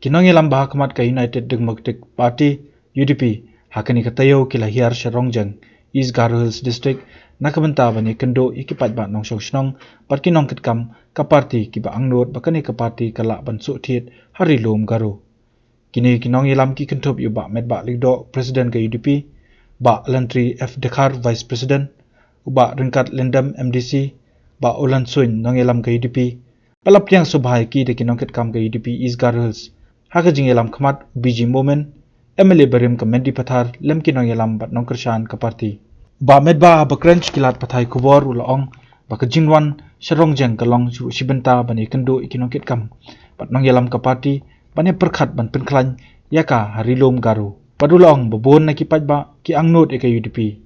Kinong ilam bahakamat ka United Democratic Party UDP hakani katayo kila hiar Sharongjang East Garo Hills District nakabanta bani kendo ikipat ba nong shnong pat kinong kitkam ka party kiba angnot bakani ka party kala ban su thiet hari lom Garo kini kinong ilam ki kentup yu ba med ba ligdo president ka UDP ba Lantri F Dekhar vice president uba ringkat lendam MDC ba ulan suin nong ilam ka UDP palapyang subhai ki de kinong kitkam ka UDP East Garo Hills haka jingelam khamat BG Moment MLA Barim ka Mendi Pathar lem kinong yelam bat nong kershan ka party ba medba ba crunch kilat pathai kubor ulaong ba ka jingwan Sharongjang kalong sibenta bani kendo ikinong kitkam bat nong yelam ka party bani perkhat ban penklan yaka harilom Garo padulong babon na kipat ba ki angnot eka UDP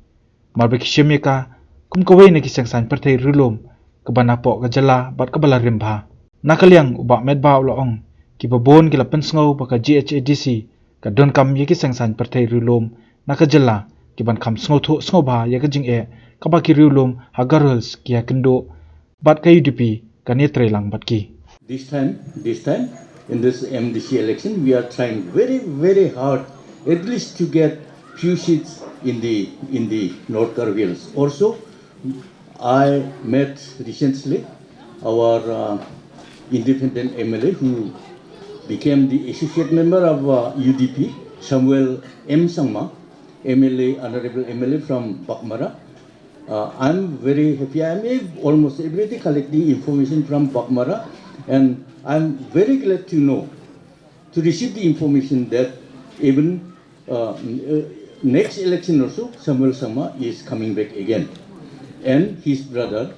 marbe kishim yaka kumkawai na kisangsan partai rilom kabanapo ka jala bat kabala rimba nakaliang uba medba ulaong kibabon kila pensngau baka GHADC ka don kam yaki sangsan partai rilom nakajala kiban kam sngo tho sngo ba yaka jing e kabaki rilom hagarals kia kendo bat ka UDP ka netre lang bat ki this time in this MDC election we are trying very hard at least to get few seats in the North Garo Hills. Also I met recently our independent MLA who became the associate member of UDP, Samuel M. Sangma, MLA, honorable MLA from Bakmara. I'm very happy. I'm almost every day collecting information from Bakmara, and I'm very glad to know, to receive the information that even next election also, Samuel Sangma is coming back again. And his brother,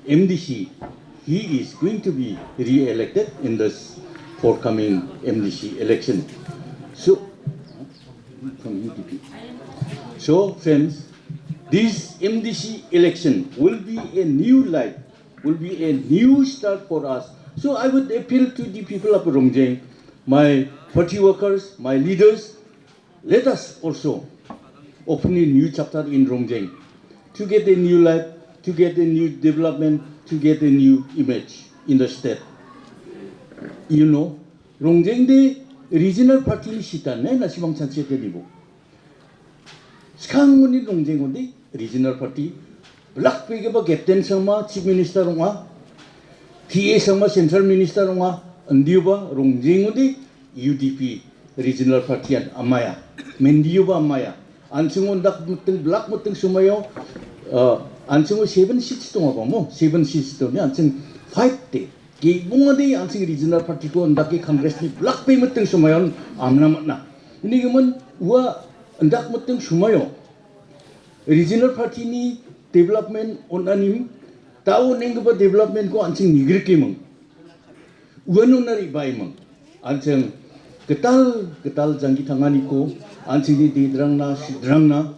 MDC, he is going to be re-elected in this forthcoming MDC election. So, from UDP. So, friends, this MDC election will be a new life, will be a new start for us. So, I would appeal to the people of Rongjeng, my party workers, my leaders, let us also open a new chapter in Rongjeng to get a new life, to get a new development, to get a new image in the state. You know, Rongjeng de regional party ni sita ne na sibang chanche te libo. Sekarang ni Rongjeng de regional party black pege ba captain sama chief minister ronga, PA sama central minister ronga, andiu ba Rongjeng de UDP regional party an amaya, mendiu ba amaya. Ansingon dak muting black muting sumayo, ansingon 7 seats tonga ba mo 7 seats to ni ansing 5 te. Gibungadi ang sing regional party ko andak ki congress ni black pay muting sumayon amna matna ini gemen wa andak muting sumayo regional party ni development onanim tau neng ba development ko ansing nigri ki mong uano nari bai mong ansing ketal janggi tangani ko ansing di drangna sidrangna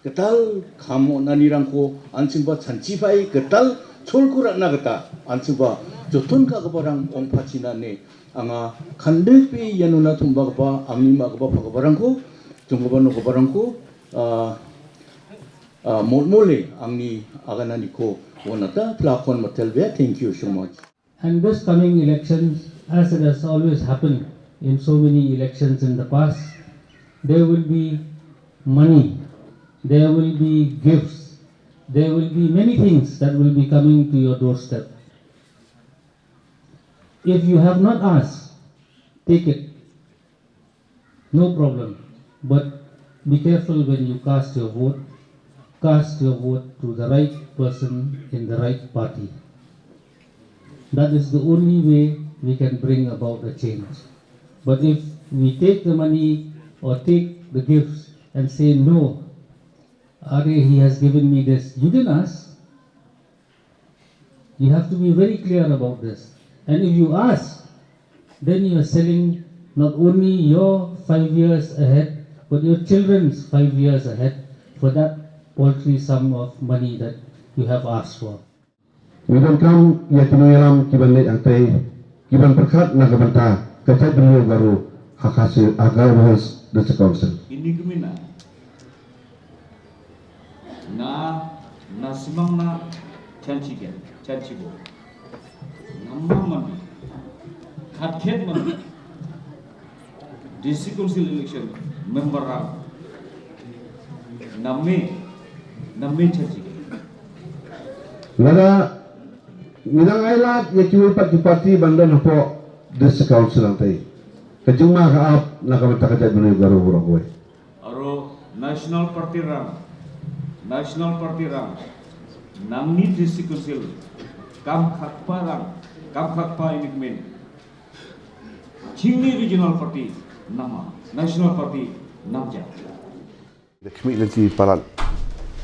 ketal khamo nanirang ko ansing ba chanchi bai ketal cholkura na kata ansing ba joton ka barang ong pachina ne anga khandel pe yanuna tumba ba amni ma ba barang ko tumba no barang ko molmole angni aganani ko wonata plakon matelbe. Thank you so much. And this coming elections, as it has always happened in so many elections in the past, there will be money, there will be gifts, there will be many things that will be coming to your doorstep. If you have not asked, take it. No problem. But be careful when you cast your vote. Cast your vote to the right person in the right party. That is the only way we can bring about a change. But if we take the money or take the gifts and say, no, Are, he has given me this, you didn't ask. You have to be very clear about this. And if you ask, then you are selling not only your 5 years ahead, but your children's 5 years ahead for that paltry sum of money that you have asked for. We don't come yet to know kiban net antai kiban perkat na kabanta kata beliau baru hakasi agar bahas the council. Ini gemina na simang na chanchigen chanchigo namma man khathet man district council election member rang namme chanchi Lada minang ailat ya kiwi pat parti bandan hapo district council antai. Kajung ma kaap nakamata kajat benu garu buruk we. aro national party rang namni district council kam khakpa inik men chingni regional party nama national party namja Kami nanti parat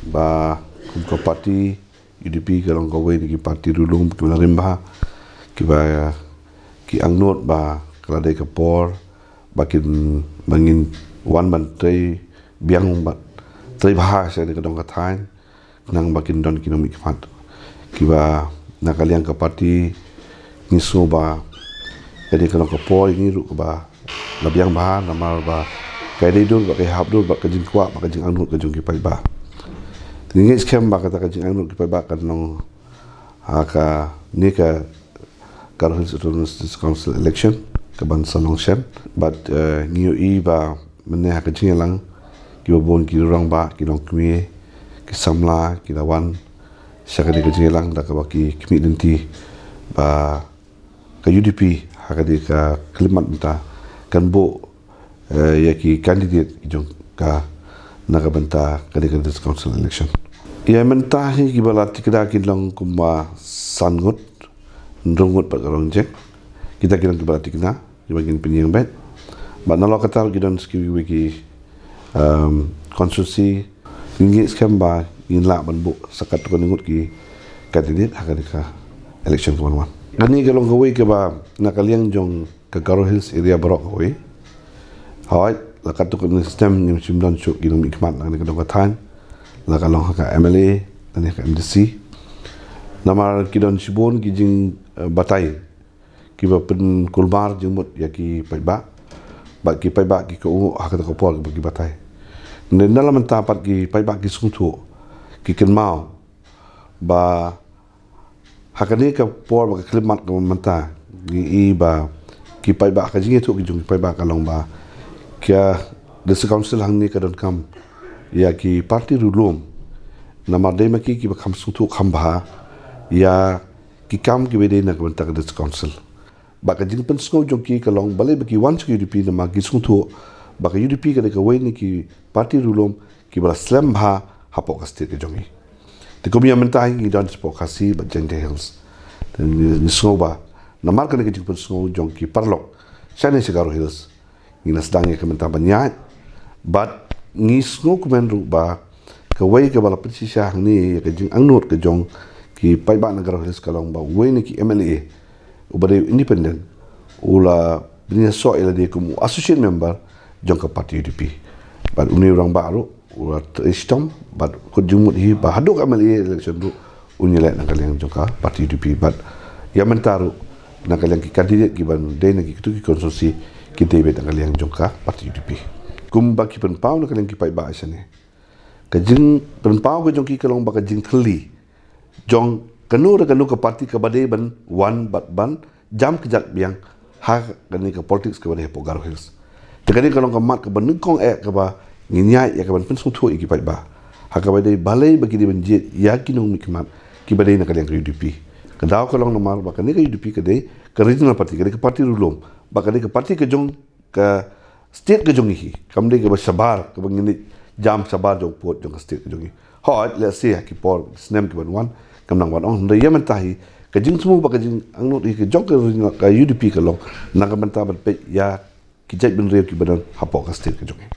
ba kumko parti UDP kalong kawai ni parti dulung kibala rimba kiba ki angnot ba keladai kapor bakin bangin wan bantai biang ba trai bahasa ni kadong katain nang bakin don kinomik mat kiba nakaliang ke parti ngiso ba jadi kalong kapor ini ru ba labiang bah namar ba kai dai dul ba kai hab dul ba kajing kwa ba kajing angnot kajung kipai ba Tinggi skem ba kata kajing angnut kipai ba kan nong haka ni ka Garo Hills Autonomous Council election ke ban salong shem but ngiu I ba mene haka kajing lang ki bon ki rong ba ki nong kmi ki samla ki lawan syaka ni kajing lang da ka ba ki kmi nanti ba ka UDP haka di ka kelimat menta kan bo ya ki candidate ki jong ka naga benta kadang council election. Ya mentah ni kibala tikda kilang kumba sangut ndungut pak orang jek kita kilang kibala tikna dibagin penyang bet. Ba nalo katal gidon ski wiki konstitusi ngi skam ba inla banbu sakat ko ngut ki kandidat hakadika election kuan. Gani kalong gawai ke ba nakaliang jong ke Garo Hills area barok gawai. Hai lakat tu kena sistem yang simdan syuk ginung mikmat nak kadang katan lakalong ka MLA dan ka MDC namar kidon sibon kijing batai kiba pen kulmar jumut ya ki paiba ba ki paiba ki ko hakata ko pol bagi batai nen dalam tapat ki paiba ki sungtu ki kenmau ba hakani ka pol ba klimat ko menta gi ba ki paiba ka jingi tu ki jung paiba kalong ba kia district council hang ni kadon kam ya ki parti rulum nama de maki ki bakam sutu khamba ya ki kam ki bede na kabanta district council baka jing pen sko jong ki kalong bale baki wan ki UDP na magi sutu baka UDP ka de ka we ni ki parti rulum ki bala slam bha hapo ka state ke jongi te ko mi amenta hi don spo khasi ba jende hills ni so ba na marka ne ki pen sko jong ki parlok sane se Garo Hills ina sedang ke mentah banyak but ngisngo kumenru ba kawai ke bala pensisah ni ke jing angnut ke jong ki paiba negara Hills kalong ba we ni ki MLA ubade independent ula binya so ila dia kum associate member jong ke parti UDP but uni orang baru ula istom but ko jumut hi ba haduk MLA election ru unyelek nakaliang jong ke parti UDP but ya mentaru nakaliang ki kandidat ki ban de nak ki konsorsi kita ibet nakaliang jong ke parti UDP kumba ki penpau nakaliang ki paiba asane kajing penpau ke jong ki kalong ba kajing thli jong kanu ke parti ke bade ban wan bat ban jam kejat biang ha kani ke politics ke bade po Garo Hills tekani kalong ke mat ke ban kong ke ba nginyai ya ke ban pensung thu ki paiba ha ke bade balai bagi di banjit ya kinong mikmat ki bade nakaliang ke UDP kedau kalong nomar ba kani ke UDP ke de ke regional party ke parti rulum bakal ke parti ke jong ke state ke jong hi kamde ke sabar ke bangini jam sabar jong pot jong ke state ke jong hi hot let's say ki por snem ke ban wan kamnang wan on de yemen tahi ke jing semua ba ke jing angnut hi ke jong ke UDP ke long nak banta ban pe ya ki jai bin re ki badan hapo ke state ke jong hi